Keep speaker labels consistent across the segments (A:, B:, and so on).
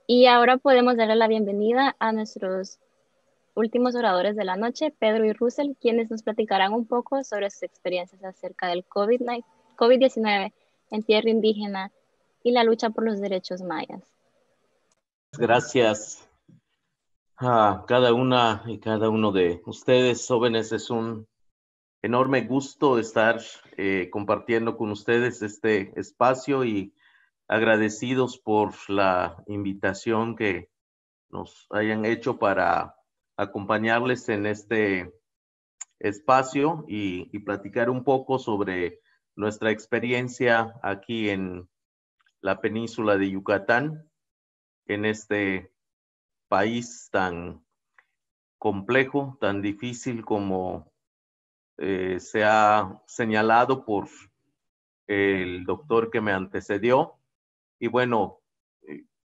A: Y ahora podemos darle la bienvenida a nuestros últimos oradores de la noche, Pedro y Russell, quienes nos platicarán un poco sobre sus experiencias acerca del COVID-19 en tierra indígena y la lucha por los derechos mayas.
B: Gracias a cada una y cada uno de ustedes, jóvenes. Es un enorme gusto estar compartiendo con ustedes este espacio y agradecidos por la invitación que nos hayan hecho para acompañarles en este espacio y platicar un poco sobre nuestra experiencia aquí en la península de Yucatán, en este país tan complejo, tan difícil como se ha señalado por el doctor que me antecedió. Y bueno,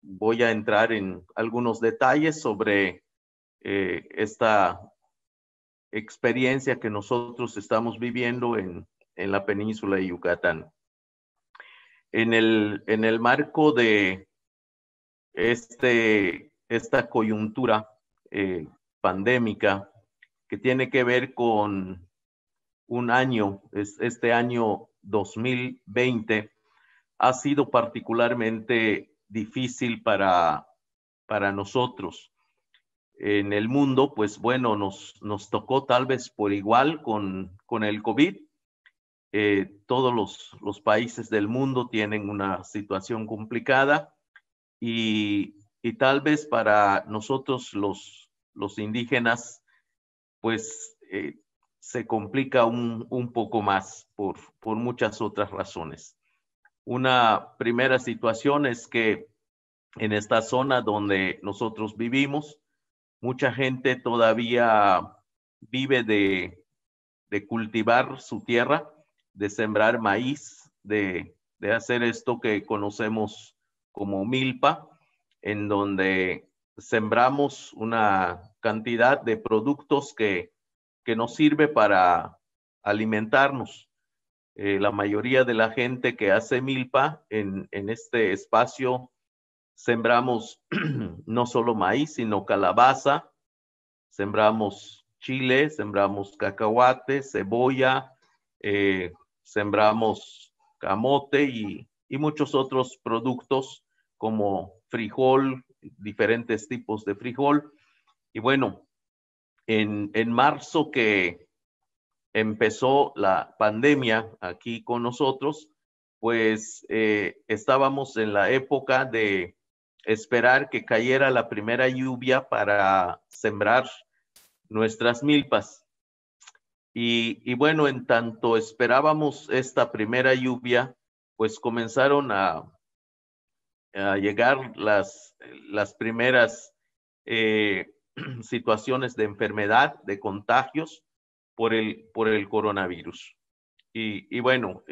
B: voy a entrar en algunos detalles sobre esta experiencia que nosotros estamos viviendo en la península de Yucatán. En el marco de esta coyuntura pandémica que tiene que ver con un año, este año 2020, ha sido particularmente difícil para nosotros. En el mundo, pues bueno, nos tocó tal vez por igual con el COVID. Todos los países del mundo tienen una situación complicada y tal vez para nosotros los indígenas, pues se complica un poco más por muchas otras razones. Una primera situación es que en esta zona donde nosotros vivimos, mucha gente todavía vive de cultivar su tierra, de sembrar maíz, de hacer esto que conocemos como milpa, en donde sembramos una cantidad de productos que nos sirve para alimentarnos. La mayoría de la gente que hace milpa en este espacio sembramos no solo maíz, sino calabaza, sembramos chile, sembramos cacahuate, cebolla, sembramos camote y muchos otros productos como frijol, diferentes tipos de frijol. Y bueno, en marzo que empezó la pandemia aquí con nosotros, pues estábamos en la época de esperar que cayera la primera lluvia para sembrar nuestras milpas. Y bueno, en tanto esperábamos esta primera lluvia, pues comenzaron llegar las primeras situaciones de enfermedad, de contagios por el coronavirus. Y bueno,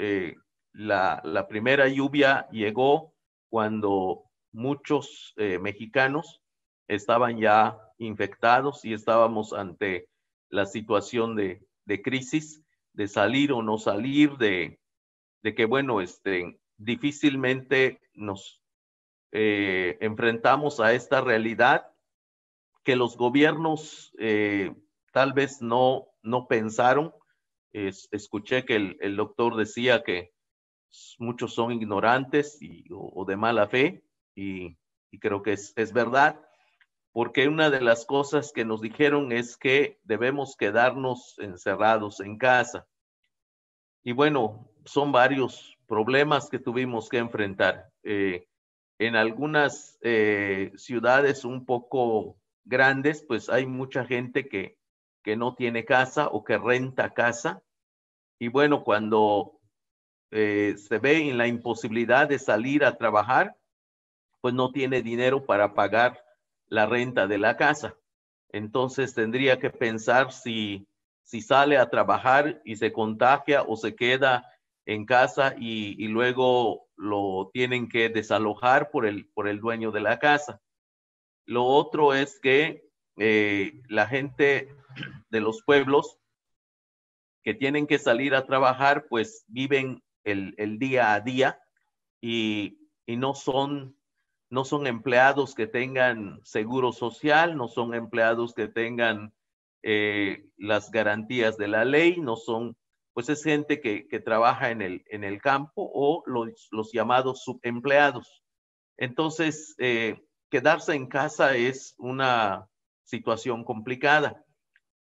B: la primera lluvia llegó cuando muchos mexicanos estaban ya infectados y estábamos ante la situación de crisis, de salir o no salir, de que bueno, difícilmente nos enfrentamos a esta realidad que los gobiernos tal vez no pensaron. Escuché que el doctor decía que muchos son ignorantes o de mala fe y creo que es verdad, porque una de las cosas que nos dijeron es que debemos quedarnos encerrados en casa. Y bueno, son varios problemas que tuvimos que enfrentar. En algunas ciudades un poco grandes, pues hay mucha gente que no tiene casa o que renta casa. Y bueno, cuando se ve en la imposibilidad de salir a trabajar, pues no tiene dinero para pagar la renta de la casa. Entonces tendría que pensar si sale a trabajar y se contagia o se queda en casa y luego lo tienen que desalojar por el dueño de la casa. Lo otro es que la gente de los pueblos que tienen que salir a trabajar, pues viven el día a día y no son empleados que tengan seguro social, no son empleados que tengan las garantías de la ley, no son, pues es gente que trabaja en el campo o los llamados subempleados. Entonces, quedarse en casa es una situación complicada.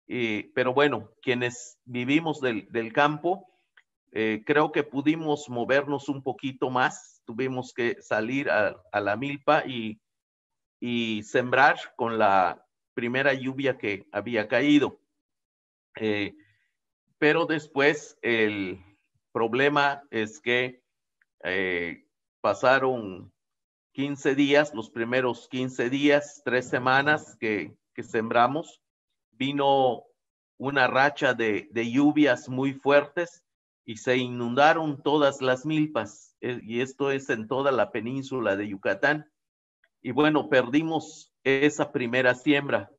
B: Pero bueno, quienes vivimos del campo, creo que pudimos movernos un poquito más. Tuvimos que salir a la milpa y sembrar con la primera lluvia que había caído. Pero después el problema es que pasaron 15 días, los primeros 15 días, 3 semanas que sembramos, vino una racha de lluvias muy fuertes y se inundaron todas las milpas, y esto es en toda la península de Yucatán. Y bueno, perdimos esa primera siembra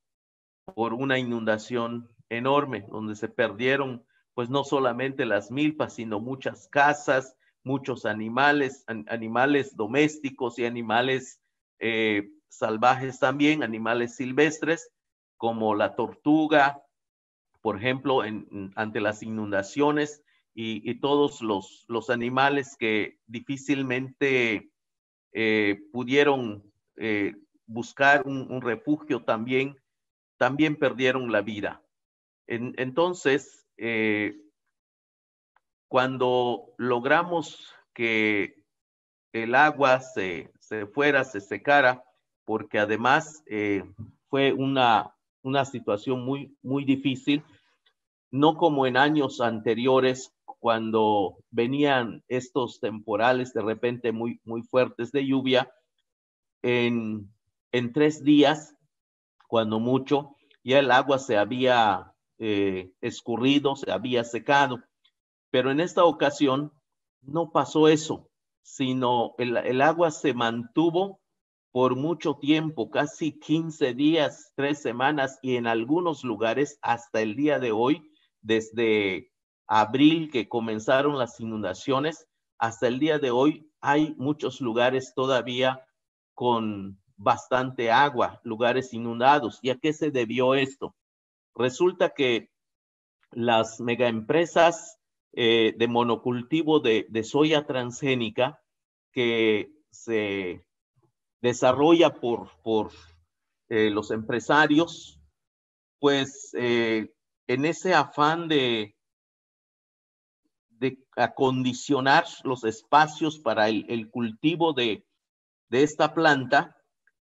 B: por una inundación enorme, donde se perdieron pues no solamente las milpas, sino muchas casas, muchos animales, animales domésticos y animales salvajes también, animales silvestres, como la tortuga, por ejemplo, ante las inundaciones y todos los animales que difícilmente pudieron buscar un refugio también perdieron la vida. Entonces, cuando logramos que el agua se fuera, se secara, porque además fue una situación muy difícil, no como en años anteriores, cuando venían estos temporales de repente muy fuertes de lluvia, en 3 días, cuando mucho, ya el agua se había escurrido, se había secado. Pero en esta ocasión no pasó eso, sino el agua se mantuvo por mucho tiempo, casi 15 días, 3 semanas, y en algunos lugares hasta el día de hoy, desde abril que comenzaron las inundaciones, hasta el día de hoy hay muchos lugares todavía con bastante agua, lugares inundados. ¿Y a qué se debió esto? Resulta que las megaempresas de monocultivo de soya transgénica que se desarrolla por los empresarios, pues en ese afán de acondicionar los espacios para el cultivo de esta planta,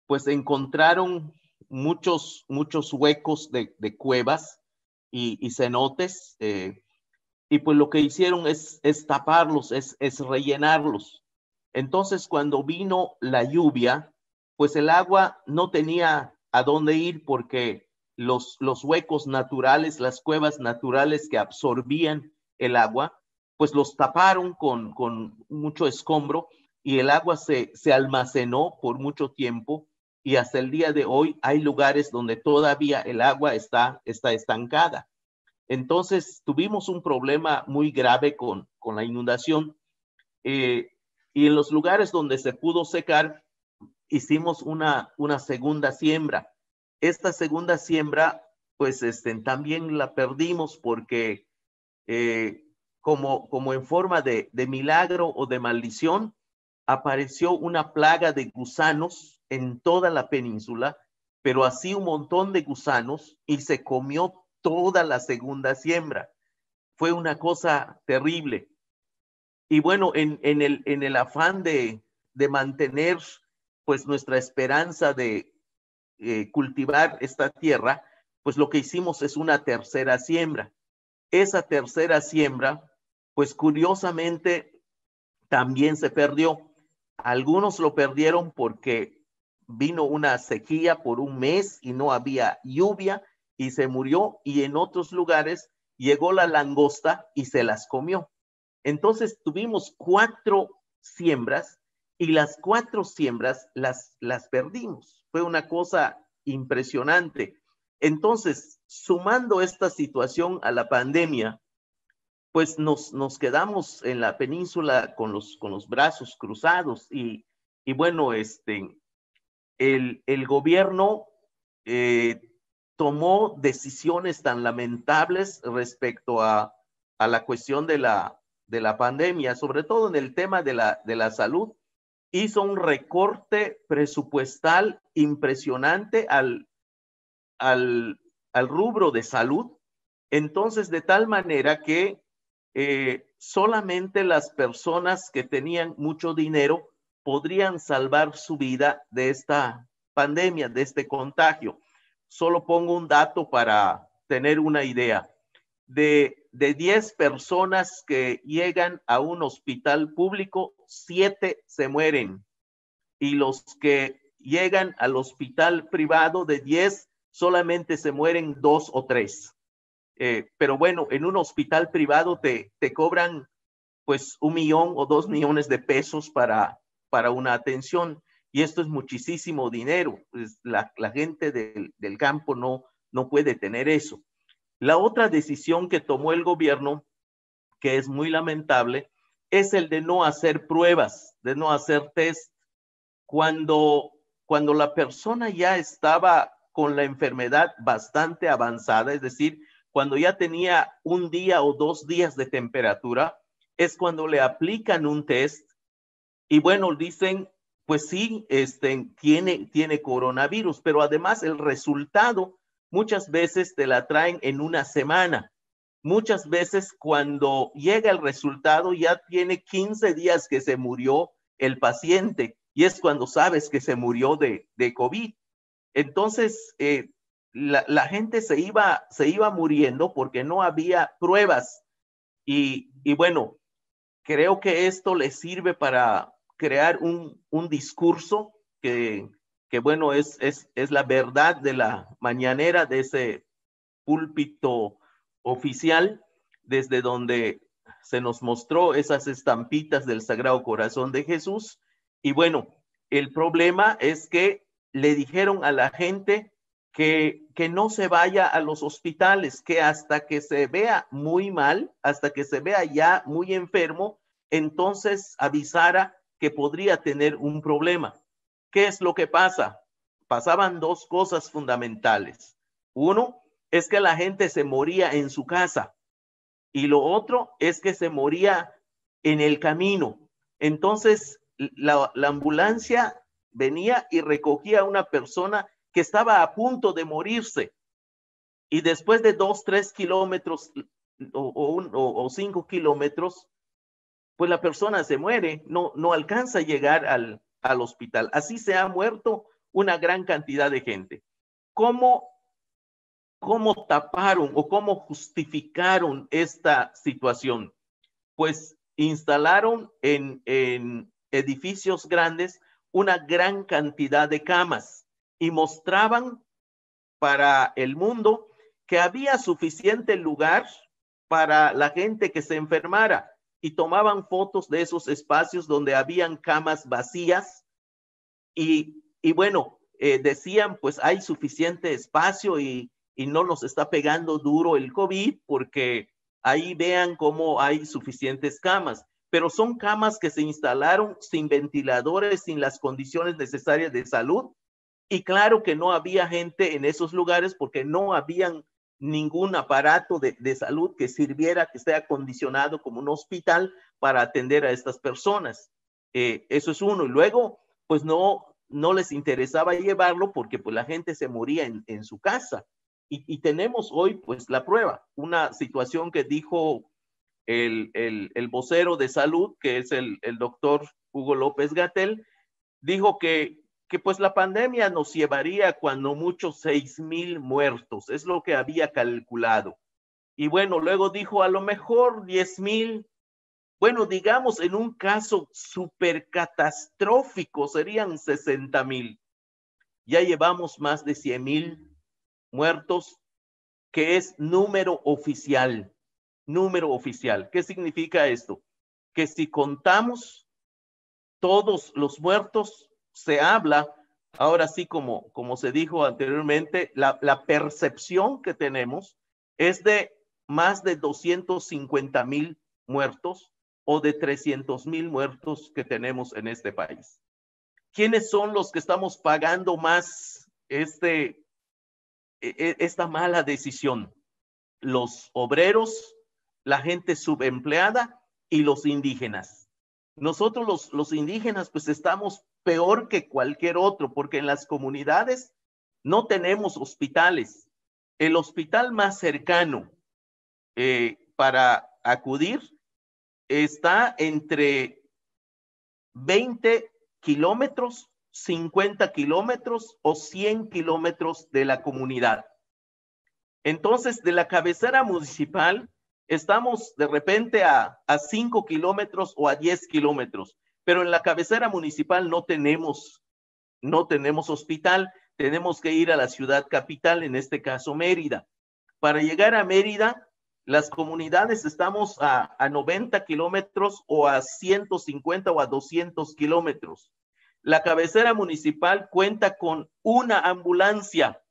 B: pues encontraron muchos huecos de cuevas y cenotes, y pues lo que hicieron es taparlos, es rellenarlos. Entonces, cuando vino la lluvia, pues el agua no tenía a dónde ir, porque los huecos naturales, las cuevas naturales que absorbían el agua, pues los taparon con mucho escombro, y el agua se almacenó por mucho tiempo, y hasta el día de hoy hay lugares donde todavía el agua está estancada. Entonces tuvimos un problema muy grave con la inundación, y en los lugares donde se pudo secar, hicimos una segunda siembra. Esta segunda siembra, pues también la perdimos porque como en forma de milagro o de maldición, apareció una plaga de gusanos en toda la península, pero así un montón de gusanos, y se comió toda la segunda siembra. Fue una cosa terrible. Y bueno, en el afán de mantener pues nuestra esperanza de cultivar esta tierra, pues lo que hicimos es una tercera siembra. Esa tercera siembra, pues curiosamente también se perdió. Algunos lo perdieron porque vino una sequía por un mes y no había lluvia y se murió, y en otros lugares llegó la langosta y se las comió. Entonces tuvimos 4 siembras y las 4 siembras las perdimos. Fue una cosa impresionante. Entonces, sumando esta situación a la pandemia, pues nos quedamos en la península con los brazos cruzados, y bueno, el gobierno tomó decisiones tan lamentables respecto a la cuestión de la pandemia, sobre todo en el tema de la salud. Hizo un recorte presupuestal impresionante al rubro de salud. Entonces, de tal manera que solamente las personas que tenían mucho dinero podrían salvar su vida de esta pandemia, de este contagio. Solo pongo un dato para tener una idea. De 10 personas que llegan a un hospital público, 7 se mueren. Y los que llegan al hospital privado, de 10, solamente se mueren 2 o 3. Pero bueno, en un hospital privado te cobran pues 1 millón o 2 millones de pesos para una atención. Y esto es muchísimo dinero. Pues la gente del campo no puede tener eso. La otra decisión que tomó el gobierno, que es muy lamentable, es el de no hacer pruebas, de no hacer test. Cuando la persona ya estaba con la enfermedad bastante avanzada, es decir, cuando ya tenía 1 día o 2 días de temperatura, es cuando le aplican un test y bueno, dicen, pues sí, tiene coronavirus, pero además el resultado muchas veces te la traen en 1 semana. Muchas veces cuando llega el resultado ya tiene 15 días que se murió el paciente y es cuando sabes que se murió de COVID. Entonces, la gente se iba muriendo porque no había pruebas y bueno, creo que esto le sirve para crear un discurso que bueno, es la verdad de la mañanera, de ese púlpito oficial, desde donde se nos mostró esas estampitas del Sagrado Corazón de Jesús. Y bueno, el problema es que le dijeron a la gente que no se vaya a los hospitales, que hasta que se vea muy mal, hasta que se vea ya muy enfermo, entonces avisara que podría tener un problema. ¿Qué es lo que pasa? Pasaban 2 cosas fundamentales. Uno es que la gente se moría en su casa y lo otro es que se moría en el camino. Entonces, la ambulancia venía y recogía a una persona que estaba a punto de morirse y después de 2, 3 kilómetros o 5 kilómetros, pues la persona se muere, no alcanza a llegar al hospital. Así se ha muerto una gran cantidad de gente. ¿Cómo taparon o cómo justificaron esta situación? Pues instalaron en edificios grandes una gran cantidad de camas y mostraban para el mundo que había suficiente lugar para la gente que se enfermara y tomaban fotos de esos espacios donde habían camas vacías y bueno, decían pues hay suficiente espacio y no nos está pegando duro el COVID porque ahí vean cómo hay suficientes camas, pero son camas que se instalaron sin ventiladores, sin las condiciones necesarias de salud y claro que no había gente en esos lugares porque no habían ningún aparato de salud que sirviera, que esté acondicionado como un hospital para atender a estas personas. Eso es uno. Y luego, pues no les interesaba llevarlo porque pues la gente se moría en su casa. Y tenemos hoy pues la prueba, una situación que dijo el vocero de salud, que es el doctor Hugo López-Gatell, dijo que pues la pandemia nos llevaría cuando mucho 6,000 muertos, es lo que había calculado. Y bueno, luego dijo a lo mejor 10,000, bueno, digamos en un caso súper catastrófico serían 60,000. Ya llevamos más de 100,000 muertos, que es número oficial. Número oficial. ¿Qué significa esto? Que si contamos todos los muertos, se habla, ahora sí como se dijo anteriormente, la percepción que tenemos es de más de 250,000 muertos o de 300,000 muertos que tenemos en este país. ¿quiénes son los que estamos pagando más esta mala decisión? Los obreros, la gente subempleada y los indígenas. Nosotros los indígenas pues estamos peor que cualquier otro, porque en las comunidades no tenemos hospitales. El hospital más cercano para acudir está entre 20 kilómetros, 50 kilómetros o 100 kilómetros de la comunidad. Entonces, de la cabecera municipal, estamos de repente a 5 kilómetros o a 10 kilómetros, pero en la cabecera municipal no tenemos hospital, tenemos que ir a la ciudad capital, en este caso Mérida. Para llegar a Mérida, las comunidades estamos a 90 kilómetros o a 150 o a 200 kilómetros. La cabecera municipal cuenta con una ambulancia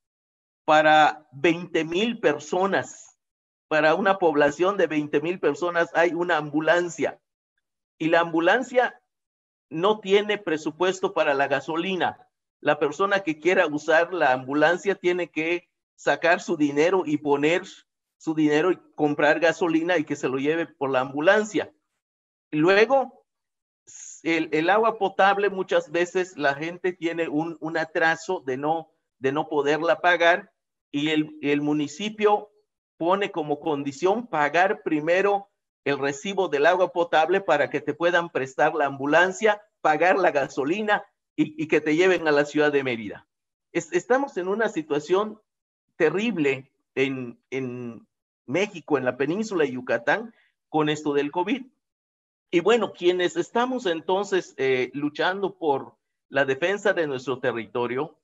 B: para 20,000 personas. Para una población de 20,000 personas hay una ambulancia. Y la ambulancia no tiene presupuesto para la gasolina. La persona que quiera usar la ambulancia tiene que sacar su dinero y poner su dinero y comprar gasolina y que se lo lleve por la ambulancia. Luego, el agua potable, muchas veces la gente tiene un atraso de no poderla pagar, y el municipio pone como condición pagar primero el recibo del agua potable para que te puedan prestar la ambulancia, pagar la gasolina y que te lleven a la ciudad de Mérida. Estamos en una situación terrible en México, en la península de Yucatán, con esto del COVID. Y bueno, quienes estamos entonces luchando por la defensa de nuestro territorio,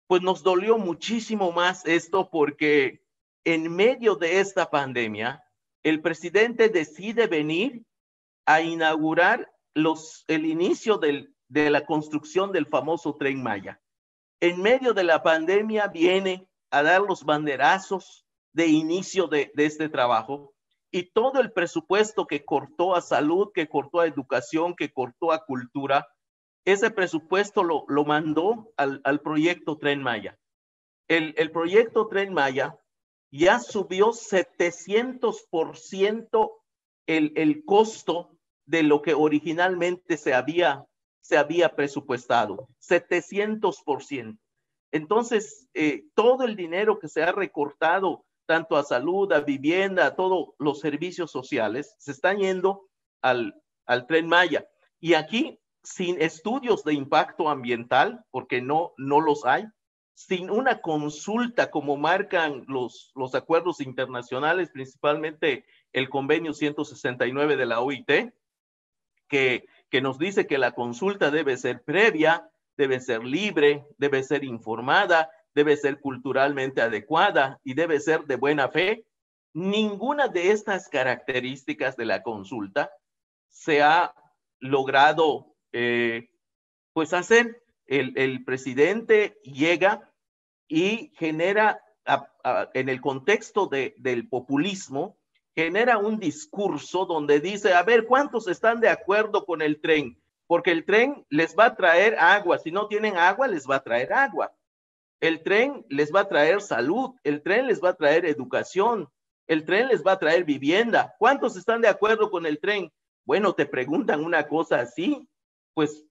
B: pues nos dolió muchísimo más esto, porque en medio de esta pandemia, el presidente decide venir a inaugurar el inicio de la construcción del famoso Tren Maya. En medio de la pandemia viene a dar los banderazos de inicio de este trabajo, y todo el presupuesto que cortó a salud, que cortó a educación, que cortó a cultura, ese presupuesto lo mandó al proyecto Tren Maya. El proyecto Tren Maya ya subió 700% el costo de lo que originalmente se había presupuestado, 700%. Entonces, todo el dinero que se ha recortado, tanto a salud, a vivienda, a todos los servicios sociales, se están yendo al Tren Maya. Y aquí, sin estudios de impacto ambiental, porque no los hay, sin una consulta como marcan los acuerdos internacionales, principalmente el convenio 169 de la OIT, que nos dice que la consulta debe ser previa, debe ser libre, debe ser informada, debe ser culturalmente adecuada y debe ser de buena fe. Ninguna de estas características de la consulta se ha logrado pues hacer. El presidente llega y genera, en el contexto del populismo, genera un discurso donde dice, a ver, ¿cuántos están de acuerdo con el tren? Porque el tren les va a traer agua. Si no tienen agua, les va a traer agua. El tren les va a traer salud. El tren les va a traer educación. El tren les va a traer vivienda. ¿Cuántos están de acuerdo con el tren? Bueno, te preguntan una cosa así, pues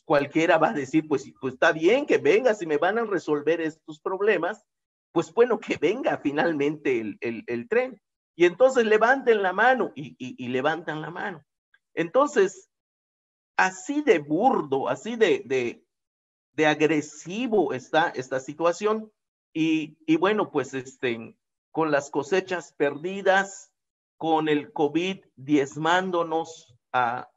B: cualquiera va a decir, pues está bien que venga, si me van a resolver estos problemas, pues bueno, que venga finalmente el tren. Y entonces levanten la mano y levantan la mano. Entonces, así de burdo, así de agresivo está esta situación. Y bueno, pues con las cosechas perdidas, con el COVID diezmándonos a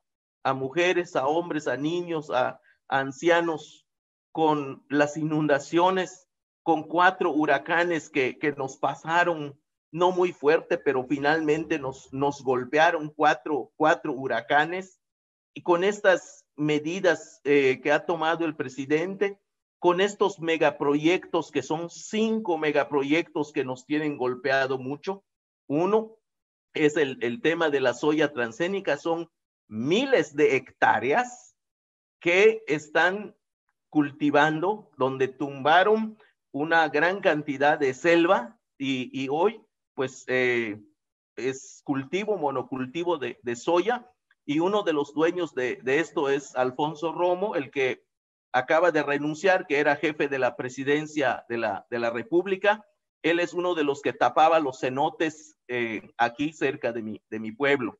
B: mujeres, a hombres, a niños, a ancianos, con las inundaciones, con 4 huracanes que nos pasaron, no muy fuerte, pero finalmente nos golpearon 4 huracanes, y con estas medidas que ha tomado el presidente, con estos megaproyectos, que son 5 megaproyectos que nos tienen golpeado mucho. Uno es el tema de la soya transgénica, son miles de hectáreas que están donde tumbaron una gran cantidad de selva y hoy pues es monocultivo de soya, y uno de los dueños de esto es Alfonso Romo, el que acaba de renunciar, que era jefe de la presidencia de la República. Él es uno de los que tapaba los cenotes aquí cerca de mi pueblo.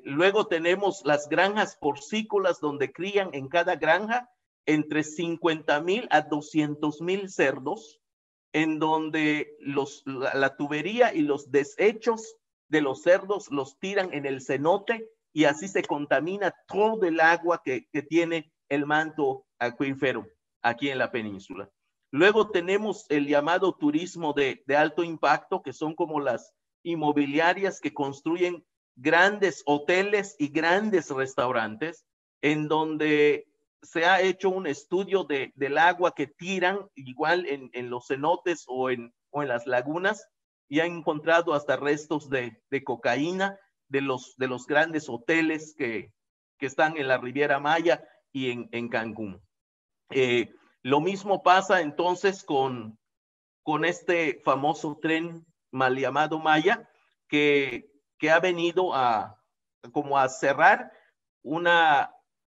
B: Luego tenemos las granjas porcícolas, donde crían en cada granja entre 50,000 a 200,000 cerdos, en donde la tubería y los desechos de los cerdos los tiran en el cenote, y así se contamina todo el agua que tiene el manto acuífero aquí en la península. Luego tenemos el llamado turismo de alto impacto, que son como las inmobiliarias que construyen grandes hoteles y grandes restaurantes, en donde se ha hecho un estudio del agua que tiran, igual en los cenotes o en las lagunas, y han encontrado hasta restos de cocaína de los grandes hoteles que están en la Riviera Maya y en Cancún. Lo mismo pasa entonces con este famoso tren mal llamado Maya, que ha venido como a cerrar una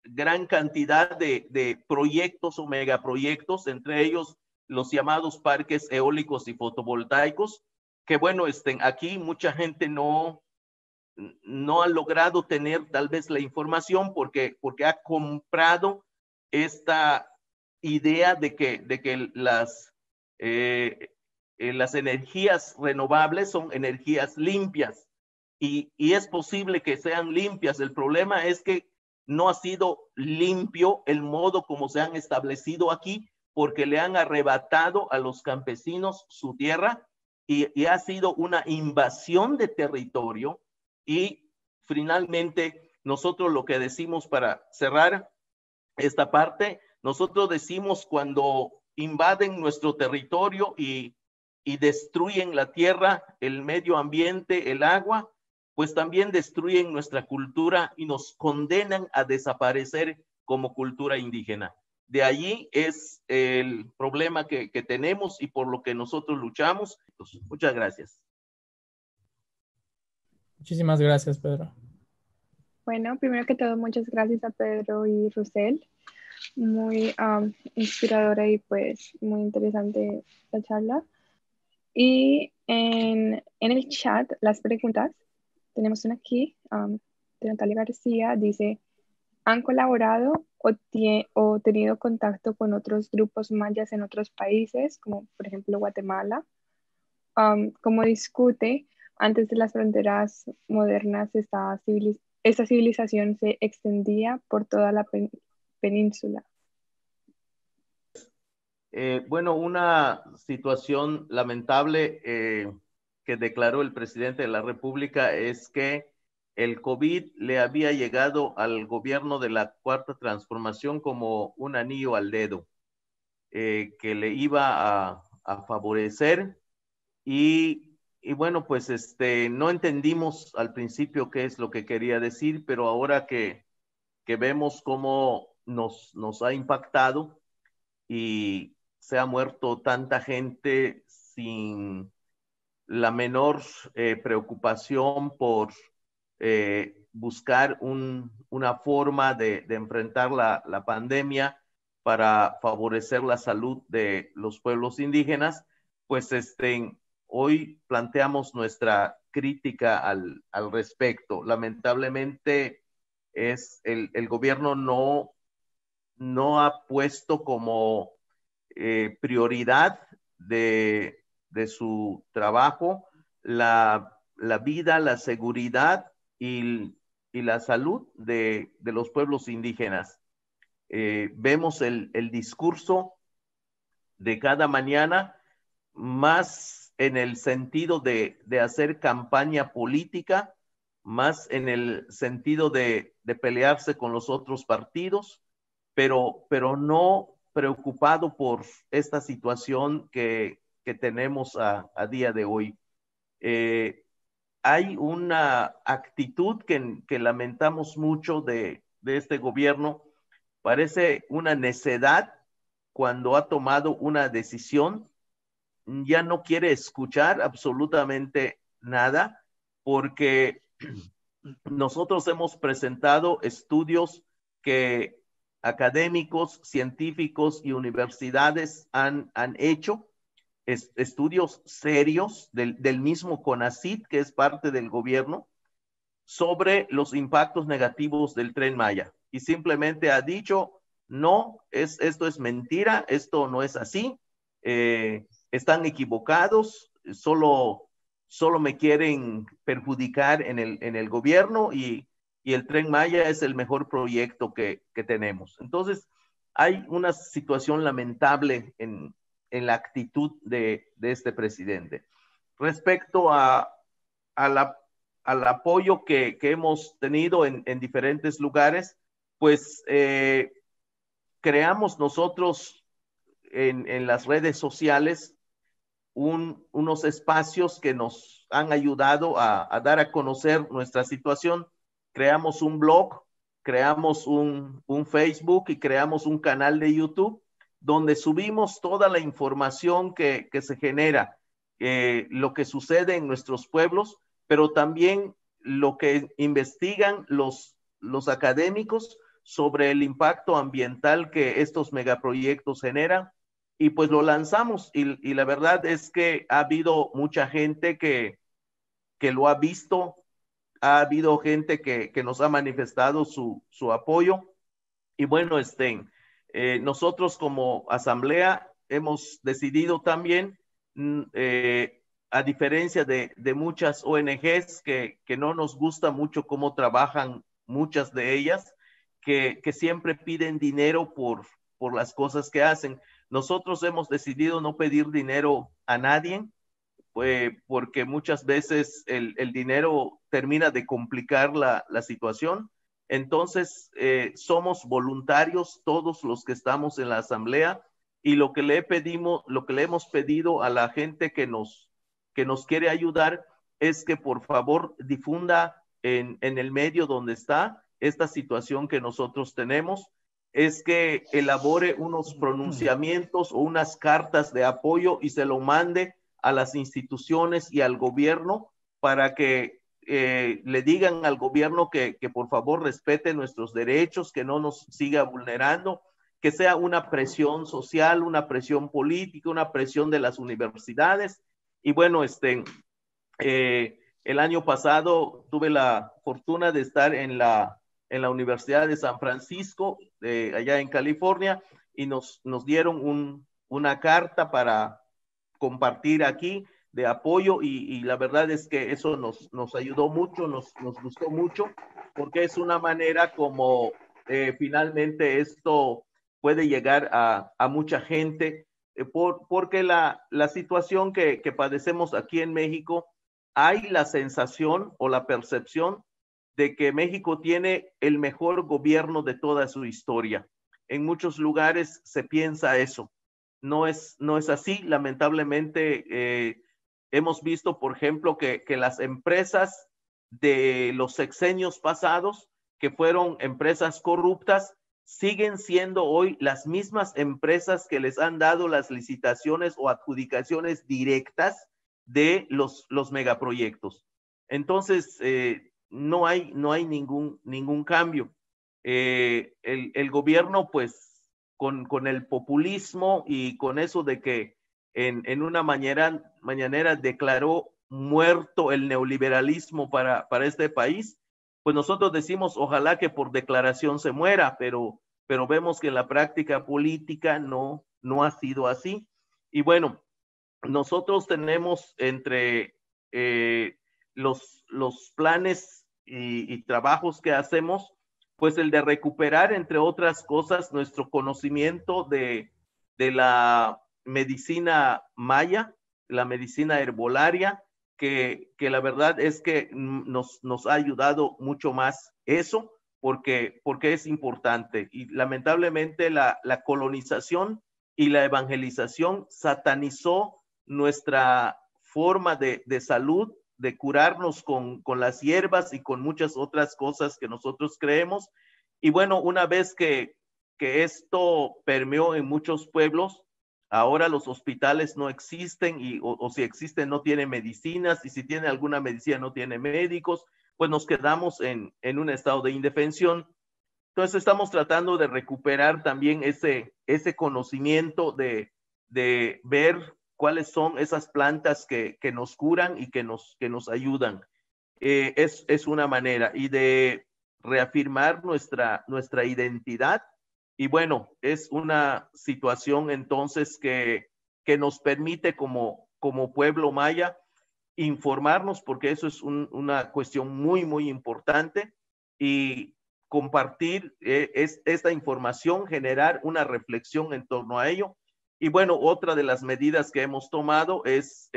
B: gran cantidad de proyectos o megaproyectos, entre ellos los llamados parques eólicos y fotovoltaicos, que bueno, aquí mucha gente no ha logrado tener tal vez la información porque ha comprado esta idea de que las energías renovables son energías limpias, y es posible que sean limpias. El problema es que no ha sido limpio el modo como se han establecido aquí, porque le han arrebatado a los campesinos su tierra, y ha sido una invasión de territorio. Y finalmente, nosotros lo que decimos para cerrar esta parte, nosotros decimos, cuando invaden nuestro territorio y destruyen la tierra, el medio ambiente, el agua, pues también destruyen nuestra cultura y nos condenan a desaparecer como cultura indígena. De allí es el problema que tenemos y por lo que nosotros luchamos. Entonces, muchas gracias.
C: Muchísimas gracias, Pedro.
D: Bueno, primero que todo, muchas gracias a Pedro y Russell. Muy inspiradora y pues muy interesante la charla. Y en el chat, las preguntas, tenemos una aquí de Natalia García, dice: ¿han colaborado o tenido contacto con otros grupos mayas en otros países, como por ejemplo Guatemala? ¿Cómo discute antes de las fronteras modernas esta civilización se extendía por toda la península?
B: Bueno, una situación lamentable que declaró el presidente de la República es que el COVID le había llegado al gobierno de la Cuarta Transformación como un anillo al dedo, que le iba a favorecer, y bueno, pues no entendimos al principio qué es lo que quería decir, pero ahora que vemos cómo nos ha impactado y se ha muerto tanta gente sin la menor preocupación por buscar una forma de enfrentar la pandemia para favorecer la salud de los pueblos indígenas, pues hoy planteamos nuestra crítica al respecto. Lamentablemente el gobierno no ha puesto como prioridad de su trabajo la vida, la seguridad y la salud de los pueblos indígenas. Vemos el discurso de cada mañana más en el sentido de hacer campaña política, más en el sentido de pelearse con los otros partidos, pero no preocupado por esta situación que tenemos a día de hoy. Hay una actitud que lamentamos mucho de este gobierno parece una necedad cuando ha tomado una decisión, ya no quiere escuchar absolutamente nada, porque nosotros hemos presentado estudios que académicos, científicos y universidades han hecho, estudios serios del mismo CONACYT, que es parte del gobierno, sobre los impactos negativos del Tren Maya. Y simplemente ha dicho, no, esto es mentira, esto no es así, están equivocados, solo me quieren perjudicar en el gobierno y el Tren Maya es el mejor proyecto que tenemos. Entonces, hay una situación lamentable en la actitud de este presidente. Respecto al apoyo que hemos tenido en diferentes lugares, pues creamos nosotros en las redes sociales unos espacios que nos han ayudado a dar a conocer nuestra situación. Creamos un blog, creamos un Facebook y creamos un canal de YouTube donde subimos toda la información que se genera, lo que sucede en nuestros pueblos, pero también lo que investigan los académicos sobre el impacto ambiental que estos megaproyectos generan, y pues lo lanzamos, y la verdad es que ha habido mucha gente que lo ha visto, ha habido gente que nos ha manifestado su apoyo, y bueno, nosotros como asamblea hemos decidido también, a diferencia de muchas ONGs que no nos gusta mucho cómo trabajan muchas de ellas, que siempre piden dinero por las cosas que hacen. Nosotros hemos decidido no pedir dinero a nadie, porque muchas veces el dinero termina de complicar la situación. Entonces, somos voluntarios todos los que estamos en la asamblea, y lo que le hemos pedido a la gente que nos quiere ayudar es que por favor difunda en el medio donde está esta situación que nosotros tenemos, es que elabore unos pronunciamientos o unas cartas de apoyo y se lo mande a las instituciones y al gobierno para que le digan al gobierno que por favor respete nuestros derechos, que no nos siga vulnerando, que sea una presión social, una presión política, una presión de las universidades. Y bueno, el año pasado tuve la fortuna de estar en la Universidad de San Francisco, allá en California, y nos dieron una carta para compartir aquí de apoyo, y la verdad es que eso nos ayudó mucho, nos gustó mucho, porque es una manera como finalmente esto puede llegar a mucha gente, porque la situación que padecemos aquí en México, hay la sensación o la percepción de que México tiene el mejor gobierno de toda su historia. En muchos lugares se piensa eso. No es así, lamentablemente. Hemos visto, por ejemplo, que las empresas de los sexenios pasados, que fueron empresas corruptas, siguen siendo hoy las mismas empresas que les han dado las licitaciones o adjudicaciones directas de los megaproyectos. Entonces, no hay ningún cambio. El gobierno, pues, con el populismo y con eso de que en una mañanera declaró muerto el neoliberalismo para este país, pues nosotros decimos, ojalá que por declaración se muera, pero vemos que en la práctica política no ha sido así. Y bueno, nosotros tenemos entre los planes y trabajos que hacemos, pues el de recuperar, entre otras cosas, nuestro conocimiento de la medicina maya, la medicina herbolaria, que la verdad es que nos ha ayudado mucho más eso, porque es importante. Y lamentablemente la colonización y la evangelización satanizó nuestra forma de salud, de curarnos con las hierbas y con muchas otras cosas que nosotros creemos. Y bueno, una vez que que esto permeó en muchos pueblos. Ahora los hospitales no existen o si existen no tienen medicinas, y si tiene alguna medicina no tiene médicos, pues nos quedamos en un estado de indefensión. Entonces estamos tratando de recuperar también ese conocimiento de ver cuáles son esas plantas que nos curan y que nos ayudan. Es una manera, y de reafirmar nuestra identidad. Y bueno, es una situación entonces que nos permite como pueblo maya informarnos, porque eso es una cuestión muy, muy importante, y compartir esta información, generar una reflexión en torno a ello. Y bueno, otra de las medidas que hemos tomado es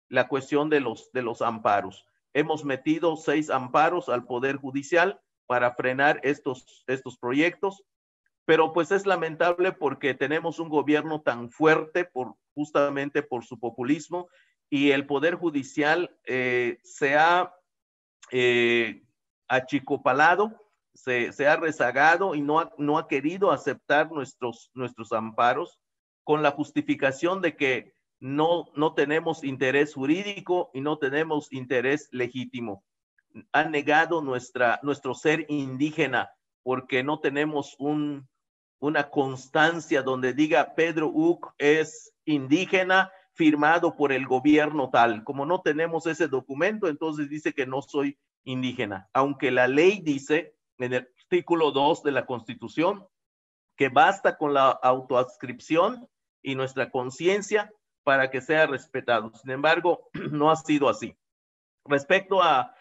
B: la cuestión de los amparos. Hemos metido 6 amparos al Poder Judicial para frenar estos proyectos. Pero pues es lamentable porque tenemos un gobierno tan fuerte justamente por su populismo, y el Poder Judicial se ha achicopalado, se ha rezagado y no ha querido aceptar nuestros amparos, con la justificación de que no tenemos interés jurídico y no tenemos interés legítimo. Han negado nuestro ser indígena porque no tenemos una constancia donde diga Pedro Uc es indígena firmado por el gobierno tal. Como no tenemos ese documento, entonces dice que no soy indígena, aunque la ley dice en el artículo 2 de la Constitución que basta con la autoadscripción y nuestra conciencia para que sea respetado. Sin embargo, no ha sido así. Respecto a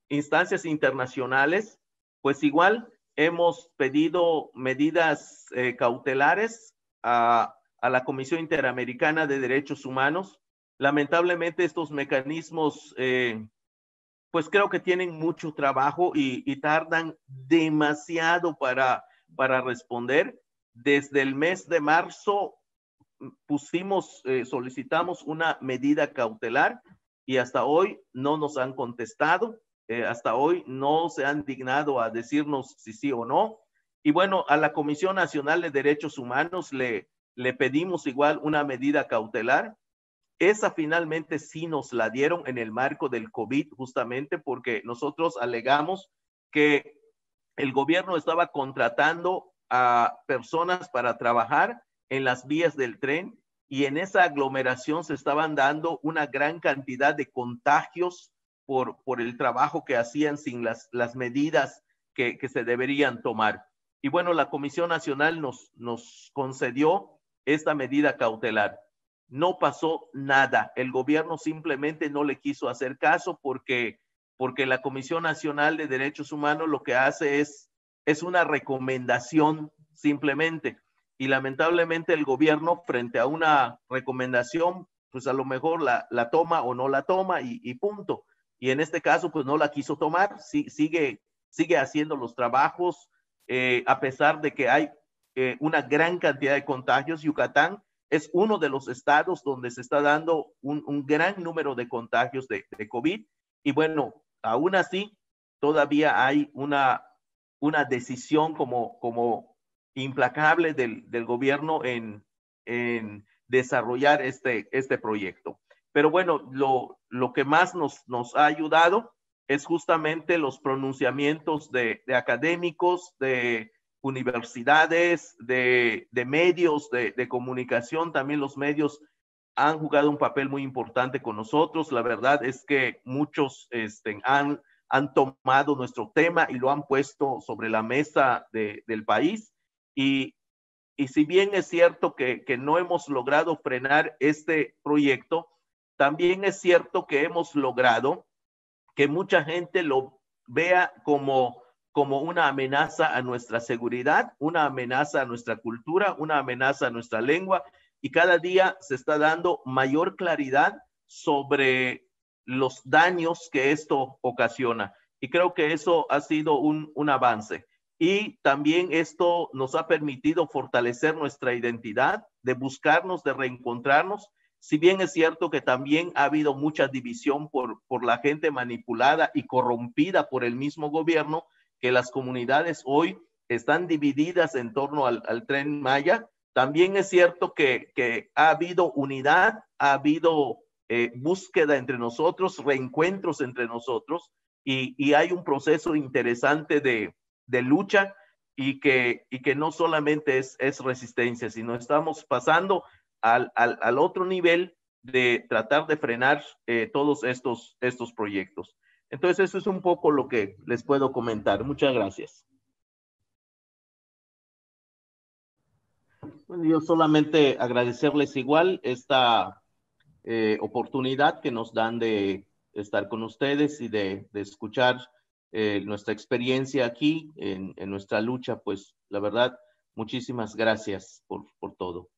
B: instancias internacionales, pues igual hemos pedido medidas cautelares a la Comisión Interamericana de Derechos Humanos. Lamentablemente estos mecanismos, pues creo que tienen mucho trabajo y tardan demasiado para responder. Desde el mes de marzo solicitamos una medida cautelar y hasta hoy no nos han contestado. Hasta hoy no se han dignado a decirnos si sí o no. Y bueno, a la Comisión Nacional de Derechos Humanos le pedimos igual una medida cautelar. Esa finalmente sí nos la dieron en el marco del COVID, justamente porque nosotros alegamos que el gobierno estaba contratando a personas para trabajar en las vías del tren, y en esa aglomeración se estaban dando una gran cantidad de contagios por el trabajo que hacían sin las medidas que se deberían tomar. Y bueno, la Comisión Nacional nos concedió esta medida cautelar. No pasó nada. El gobierno simplemente no le quiso hacer caso porque la Comisión Nacional de Derechos Humanos lo que hace es una recomendación simplemente. Y lamentablemente el gobierno, frente a una recomendación, pues a lo mejor la toma o no la toma y punto. Y en este caso, pues no la quiso tomar. Sigue haciendo los trabajos a pesar de que hay una gran cantidad de contagios. Yucatán es uno de los estados donde se está dando un gran número de contagios de COVID. Y bueno, aún así, todavía hay una decisión como implacable del gobierno en desarrollar este proyecto. Pero bueno, lo que más nos ha ayudado es justamente los pronunciamientos de académicos, de universidades, de medios de comunicación. También los medios han jugado un papel muy importante con nosotros. La verdad es que muchos han tomado nuestro tema y lo han puesto sobre la mesa del país. Y si bien es cierto que no hemos logrado frenar este proyecto, también es cierto que hemos logrado que mucha gente lo vea como una amenaza a nuestra seguridad, una amenaza a nuestra cultura, una amenaza a nuestra lengua, y cada día se está dando mayor claridad sobre los daños que esto ocasiona. Y creo que eso ha sido un avance. Y también esto nos ha permitido fortalecer nuestra identidad, de buscarnos, de reencontrarnos. Si bien es cierto que también ha habido mucha división por la gente manipulada y corrompida por el mismo gobierno, que las comunidades hoy están divididas en torno al Tren Maya. También es cierto que ha habido unidad, ha habido búsqueda entre nosotros, reencuentros entre nosotros, y hay un proceso interesante de lucha y que no solamente es resistencia, sino estamos pasando al otro nivel de tratar de frenar todos estos proyectos. Entonces, eso es un poco lo que les puedo comentar. Muchas gracias. Bueno, yo solamente agradecerles igual esta oportunidad que nos dan de estar con ustedes y de escuchar nuestra experiencia aquí en nuestra lucha. Pues la verdad, muchísimas gracias por todo.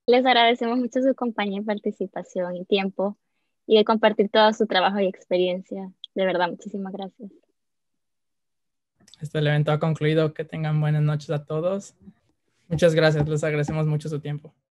A: Les agradecemos mucho su compañía y participación y tiempo y de compartir todo su trabajo y experiencia. De verdad, muchísimas gracias.
C: El evento ha concluido. Que tengan buenas noches a todos. Muchas gracias. Les agradecemos mucho su tiempo.